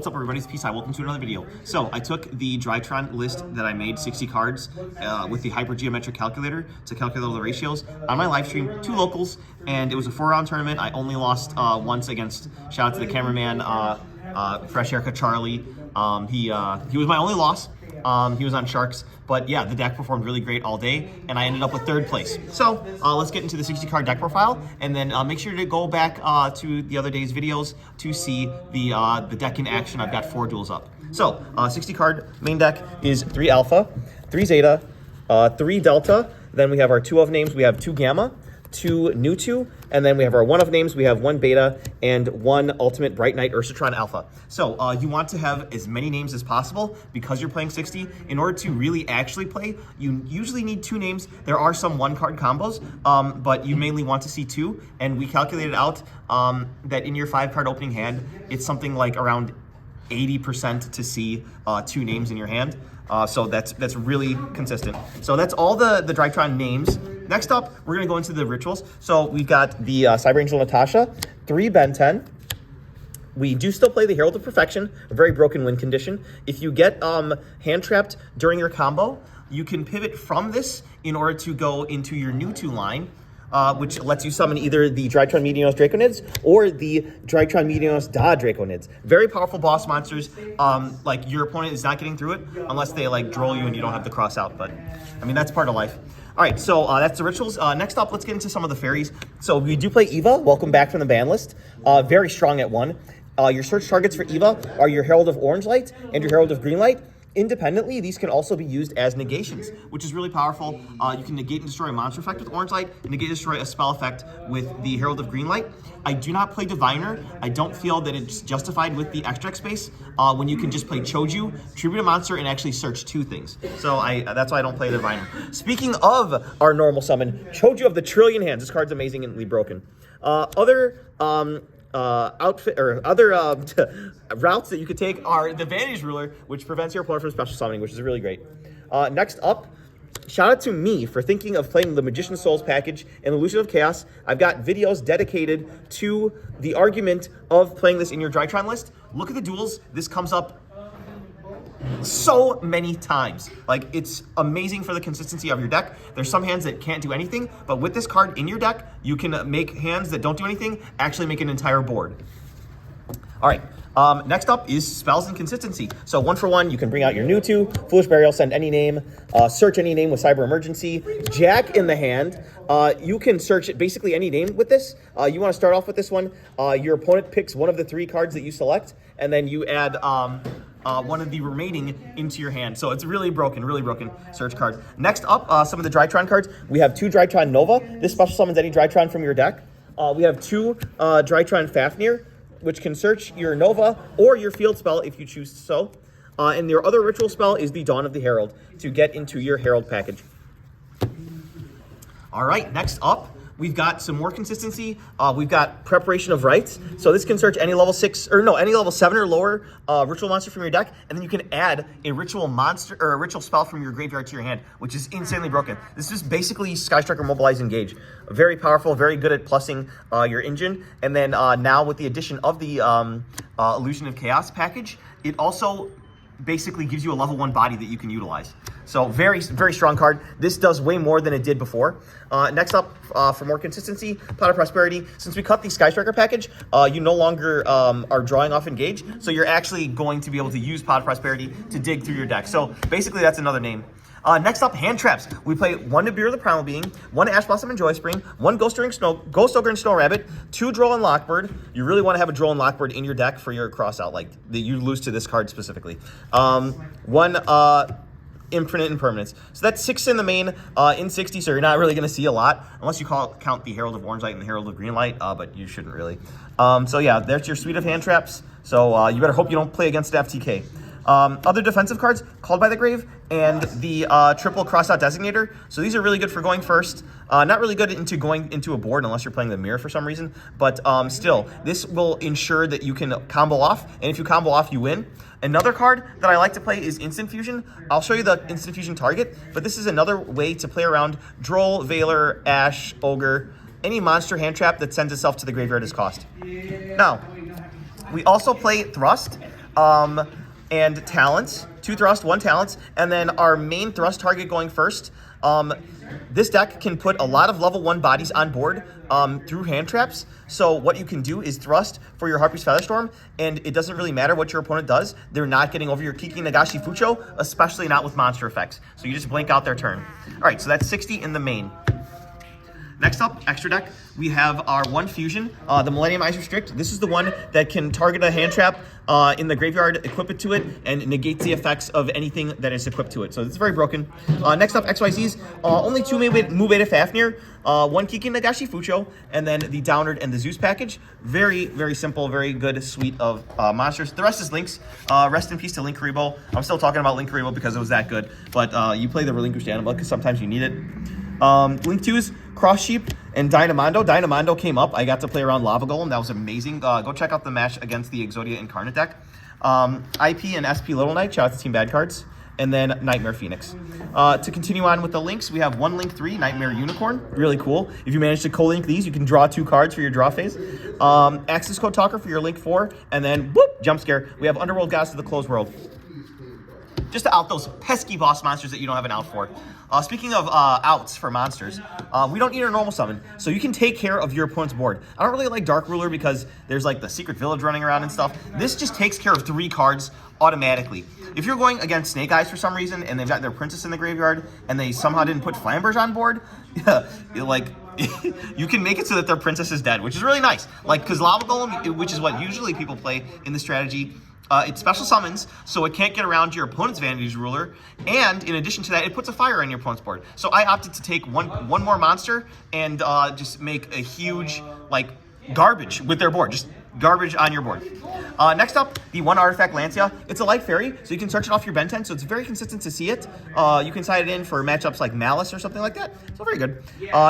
what's up everybody, it's Peace. Welcome to another video. So I took the Drytron list that I made, 60 cards, with the hypergeometric calculator to calculate all the ratios on my live stream, 2 locals, and it was a 4-round tournament. I only lost once against, shout out to the cameraman, Fresh Haircut Charlie. He was my only loss. He was on Sharks, but yeah, the deck performed really great all day, and I ended up with 3rd place. So let's get into the 60 card deck profile, and then make sure to go back to the other day's videos to see the deck in action. I've got 4 duels up. So 60 card main deck is 3 Alpha, 3 Zeta, 3 Delta. Then we have our 2 of names. We have 2 Gamma, 2 nu2, and then we have our 1 of names. We have 1 Beta and 1 Ultimate Bright Knight Ursatron Alpha. So you want to have as many names as possible because you're playing 60. In order to really actually play, you usually need 2 names. There are some 1-card combos, but you mainly want to see 2. And we calculated out that in your 5-card opening hand, it's something like around 80% to see 2 names in your hand. So that's really consistent. So that's all the Drytron names. Next up, we're gonna go into the rituals. So we've got the Cyber Angel Natasha, 3 Ben 10. We do still play the Herald of Perfection, a very broken win condition. If you get hand trapped during your combo, you can pivot from this in order to go into your nu2 line, which lets you summon either the Drytron Meteos Draconids or the Drytron Meteos Da Draconids. Very powerful boss monsters. Like your opponent is not getting through it unless they like droll you and you don't have the cross out. But I mean, that's part of life. All right, so that's the rituals. Next up, let's get into some of the fairies. So we do play Eva. Welcome back from the ban list. Very strong at 1. Your search targets for Eva are your Herald of Orange Light and your Herald of Green Light. Independently, these can also be used as negations, which is really powerful. You can negate and destroy a monster effect with Orange Light, negate and destroy a spell effect with the Herald of Green Light. I do not play Diviner. I don't feel that it's justified with the extra space when you can just play Choju, tribute a monster, and actually search 2 things. So that's why I don't play Diviner. Speaking of our normal summon, Choju of the Trillion Hands. This card's amazingly broken. Other outfit or other routes that you could take are the Vantage Ruler, which prevents your opponent from special summoning, which is really great. Next up, shout out to me for thinking of playing the Magician's Souls package and Illusion of Chaos. I've got videos dedicated to the argument of playing this in your Drytron list. Look at the duels. This comes up so many times. Like, it's amazing for the consistency of your deck. There's some hands that can't do anything, but with this card in your deck, you can make hands that don't do anything actually make an entire board. All right, next up is spells and consistency. So 1 for 1, you can bring out your nu2, Foolish Burial, send any name, search any name with Cyber Emergency, Jack in the hand. You can search basically any name with this. You want to start off with this one. Your opponent picks one of the 3 cards that you select, and then you add one of the remaining into your hand. So it's really broken search card. Next up, some of the Drytron cards. We have 2 Drytron Nova. This special summons any Drytron from your deck. We have 2 Drytron Fafnir, which can search your Nova or your field spell if you choose so. And your other ritual spell is the Dawn of the Herald to get into your Herald package. All right, next up, we've got some more consistency. We've got Preparation of Rites. So this can search any level 6 or no, any level 7 or lower ritual monster from your deck, and then you can add a ritual monster or a ritual spell from your graveyard to your hand, which is insanely broken. This is basically Sky Striker Mobilize Engage. Very powerful, very good at plussing your engine. And then now with the addition of the Illusion of Chaos package, it also basically gives you a level 1 body that you can utilize. So very strong card. This does way more than it did before. Next up, for more consistency, Pot of Prosperity. Since we cut the Sky Striker package, you no longer are drawing off Engage, so you're actually going to be able to use Pot of Prosperity to dig through your deck. So basically that's another name. Next up, hand traps. We play 1 Nibiru the Primal Being, 1 Ash Blossom and Joy Spring, 1 Ghost Ogre and Snow Rabbit, 2 Droll and Lockbird. You really want to have a Droll and Lockbird in your deck for your crossout, like that you lose to this card specifically. 1 Infinite Impermanence. So that's 6 in the main in 60, so you're not really going to see a lot unless you count the Herald of Orange Light and the Herald of Green Light, but you shouldn't really. So yeah, there's your suite of hand traps. So you better hope you don't play against FTK. Other defensive cards, Called by the Grave, and the triple crossout designator. So these are really good for going first. Not really good into going into a board unless you're playing the mirror for some reason. But still, this will ensure that you can combo off. And if you combo off, you win. Another card that I like to play is Instant Fusion. I'll show you the Instant Fusion target. But this is another way to play around Droll, Veiler, Ash, Ogre, any monster hand trap that sends itself to the graveyard as cost. Now, we also play Thrust. and talents, 2 thrust, 1 talents, and then our main thrust target going first. This deck can put a lot of level 1 bodies on board through hand traps. So what you can do is thrust for your Harpy's Featherstorm, and it doesn't really matter what your opponent does. They're not getting over your Kiki Nagashi Fucho, especially not with monster effects. So you just blink out their turn. All right, so that's 60 in the main. Next up, extra deck, we have our 1 fusion, the Millennium Eyes Restrict. This is the one that can target a hand trap in the graveyard, equip it to it, and negates the effects of anything that is equipped to it. So it's very broken. Next up, XYZs, only 2 Mu Beta Fafnir, 1 Kiki Nagashi Fucho, and then the Downard and the Zeus package. Very, very simple, very good suite of monsters. The rest is Links. Rest in peace to Link Karibo. I'm still talking about Link Karibo because it was that good, but you play the Relinquished Animal because sometimes you need it. Link 2's Cross Sheep and Dynamondo. Dynamondo came up. I got to play around Lava Golem. That was amazing. Go check out the match against the Exodia Incarnate deck. IP and SP Little Knight. Shout out to Team Bad Cards. And then Nightmare Phoenix. To continue on with the links, we have 1 Link 3, Nightmare Unicorn. Really cool. If you manage to co-link these, you can draw 2 cards for your draw phase. Access Code Talker for your Link 4. And then, boop, Jump Scare. We have Underworld Goddess of the Closed World. Just to out those pesky boss monsters that you don't have an out for. Speaking of outs for monsters, we don't need a normal summon, so you can take care of your opponent's board. I don't really like Dark Ruler because there's like the Secret Village running around and stuff. This just takes care of 3 cards automatically. If you're going against Snake Eyes for some reason and they've got their princess in the graveyard and they somehow didn't put Flamberge on board, like you can make it so that their princess is dead, which is really nice. Like, because Lava Golem, which is what usually people play in this strategy, it special summons, so it can't get around your opponent's Vanity's Ruler, and in addition to that, it puts a fire on your opponent's board. So I opted to take one more monster and just make a huge, like, garbage with their board. Just garbage on your board. Next up, the 1 Artifact Lancia. It's a light fairy, so you can search it off your Ben 10, so it's very consistent to see it. You can side it in for matchups like Malice or something like that, so very good.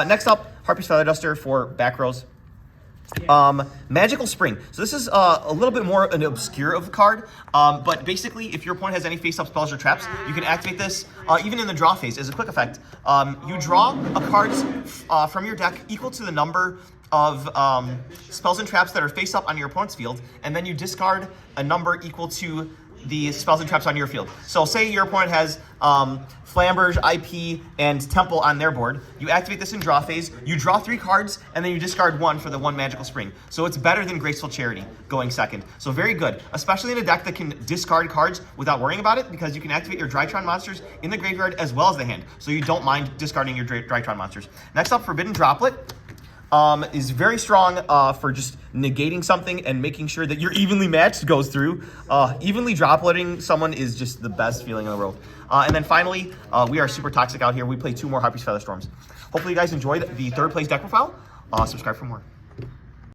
Next up, Harpy's Feather Duster for back rows. Magical Spring. So this is a little bit more an obscure of a card, but basically if your opponent has any face-up spells or traps, you can activate this even in the draw phase as a quick effect. You draw a cards from your deck equal to the number of spells and traps that are face-up on your opponent's field, and then you discard a number equal to the spells and traps on your field. So say your opponent has Flamberge, IP, and Temple on their board. You activate this in draw phase, you draw 3 cards, and then you discard 1 for the 1 Magical Spring. So it's better than Graceful Charity going second. So very good, especially in a deck that can discard cards without worrying about it, because you can activate your Drytron monsters in the graveyard as well as the hand. So you don't mind discarding your Drytron monsters. Next up, Forbidden Droplet. Is very strong for just negating something and making sure that your evenly matched goes through. Evenly dropletting someone is just the best feeling in the world. And then finally, we are super toxic out here. We play 2 more Harpy's Featherstorms. Hopefully you guys enjoyed the 3rd place deck profile. Subscribe for more.